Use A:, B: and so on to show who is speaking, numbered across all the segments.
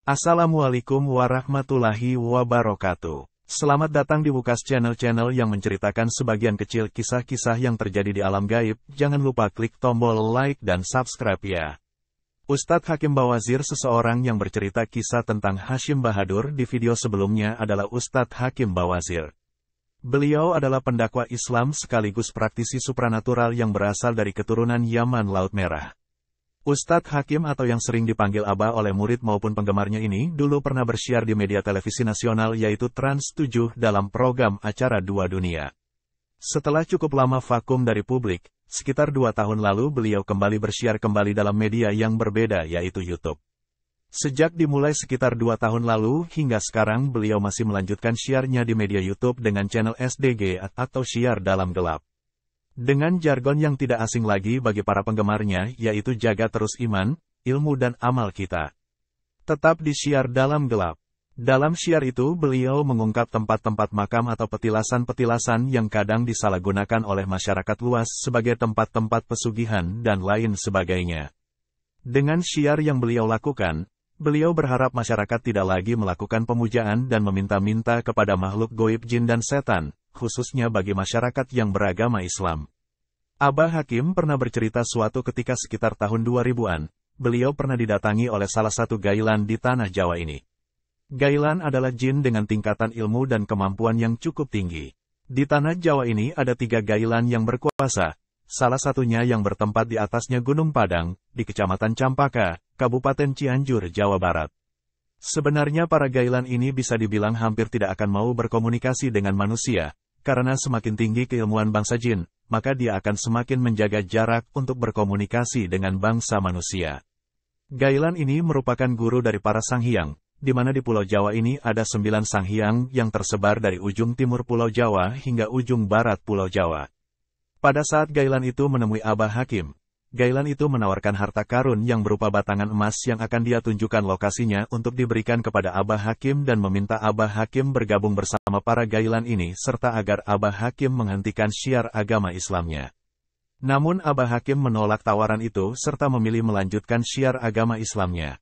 A: Assalamualaikum warahmatullahi wabarakatuh. Selamat datang di Wukas channel yang menceritakan sebagian kecil kisah-kisah yang terjadi di alam gaib. Jangan lupa klik tombol like dan subscribe ya. Ustadz Hakim Bawazir, seseorang yang bercerita kisah tentang Hasyim Bahadur di video sebelumnya, adalah Ustadz Hakim Bawazir. Beliau adalah pendakwa Islam sekaligus praktisi supranatural yang berasal dari keturunan Yaman Laut Merah. Ustadz Hakim, atau yang sering dipanggil Abah oleh murid maupun penggemarnya ini, dulu pernah bersiar di media televisi nasional yaitu Trans 7 dalam program acara Dua Dunia. Setelah cukup lama vakum dari publik, sekitar 2 tahun lalu beliau kembali bersiar kembali dalam media yang berbeda yaitu YouTube. Sejak dimulai sekitar 2 tahun lalu hingga sekarang beliau masih melanjutkan siarnya di media YouTube dengan channel SDG atau Siar Dalam Gelap. Dengan jargon yang tidak asing lagi bagi para penggemarnya, yaitu jaga terus iman, ilmu dan amal kita. Tetap di Siar Dalam Gelap. Dalam siar itu beliau mengungkap tempat-tempat makam atau petilasan-petilasan yang kadang disalahgunakan oleh masyarakat luas sebagai tempat-tempat pesugihan dan lain sebagainya. Dengan siar yang beliau lakukan, beliau berharap masyarakat tidak lagi melakukan pemujaan dan meminta-minta kepada makhluk goib jin dan setan, khususnya bagi masyarakat yang beragama Islam. Abah Hakim pernah bercerita suatu ketika sekitar tahun 2000-an, beliau pernah didatangi oleh salah satu gailan di tanah Jawa ini. Gailan adalah jin dengan tingkatan ilmu dan kemampuan yang cukup tinggi. Di tanah Jawa ini ada 3 gailan yang berkuasa, salah satunya yang bertempat di atasnya Gunung Padang, di Kecamatan Campaka, Kabupaten Cianjur, Jawa Barat. Sebenarnya para gailan ini bisa dibilang hampir tidak akan mau berkomunikasi dengan manusia, karena semakin tinggi keilmuan bangsa jin, maka dia akan semakin menjaga jarak untuk berkomunikasi dengan bangsa manusia. Gailan ini merupakan guru dari para sanghyang, di mana di Pulau Jawa ini ada 9 sanghyang yang tersebar dari ujung timur Pulau Jawa hingga ujung barat Pulau Jawa. Pada saat gailan itu menemui Abah Hakim, gailan itu menawarkan harta karun yang berupa batangan emas yang akan dia tunjukkan lokasinya untuk diberikan kepada Abah Hakim dan meminta Abah Hakim bergabung bersama para gailan ini serta agar Abah Hakim menghentikan syiar agama Islamnya. Namun Abah Hakim menolak tawaran itu serta memilih melanjutkan syiar agama Islamnya.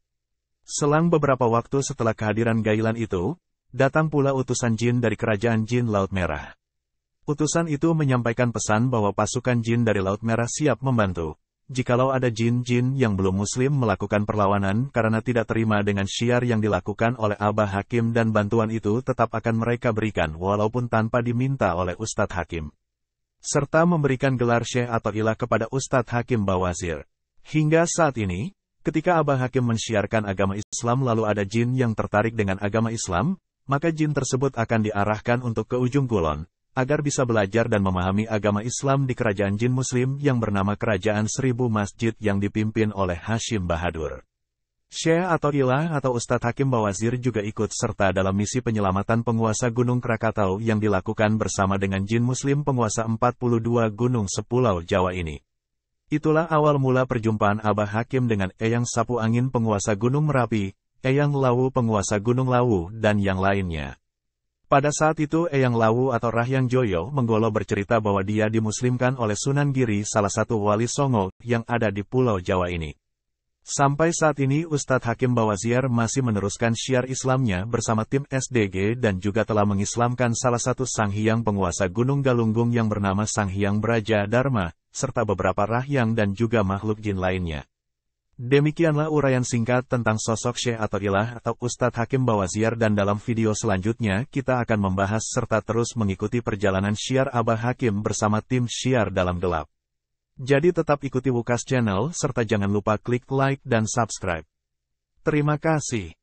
A: Selang beberapa waktu setelah kehadiran gailan itu, datang pula utusan jin dari Kerajaan Jin Laut Merah. Utusan itu menyampaikan pesan bahwa pasukan jin dari Laut Merah siap membantu jikalau ada jin-jin yang belum muslim melakukan perlawanan karena tidak terima dengan syiar yang dilakukan oleh Abah Hakim, dan bantuan itu tetap akan mereka berikan walaupun tanpa diminta oleh Ustadz Hakim. Serta memberikan gelar syekh atau ilah kepada Ustadz Hakim Bawazir. Hingga saat ini, ketika Abah Hakim mensyiarkan agama Islam lalu ada jin yang tertarik dengan agama Islam, maka jin tersebut akan diarahkan untuk ke ujung kulon, agar bisa belajar dan memahami agama Islam di kerajaan jin muslim yang bernama Kerajaan 1000 Masjid yang dipimpin oleh Hasyim Bahadur. Syekh atau ilah atau Ustadz Hakim Bawazir juga ikut serta dalam misi penyelamatan penguasa Gunung Krakatau yang dilakukan bersama dengan jin muslim penguasa 42 gunung sepulau Jawa ini. Itulah awal mula perjumpaan Abah Hakim dengan Eyang Sapu Angin penguasa Gunung Merapi, Eyang Lawu penguasa Gunung Lawu, dan yang lainnya. Pada saat itu Eyang Lawu atau Rahyang Joyo Menggolo bercerita bahwa dia dimuslimkan oleh Sunan Giri, salah satu wali Songo yang ada di Pulau Jawa ini. Sampai saat ini Ustadz Hakim Bawazir masih meneruskan syiar Islamnya bersama tim SDG dan juga telah mengislamkan salah satu sanghyang penguasa Gunung Galunggung yang bernama Sanghyang Braja Dharma, serta beberapa rahyang dan juga makhluk jin lainnya. Demikianlah uraian singkat tentang sosok syekh atau ilah atau Ustadz Hakim Bawazir, dan dalam video selanjutnya kita akan membahas serta terus mengikuti perjalanan syiar Abah Hakim bersama tim Siar Dalam Gelap. Jadi tetap ikuti Wukas channel serta jangan lupa klik like dan subscribe. Terima kasih.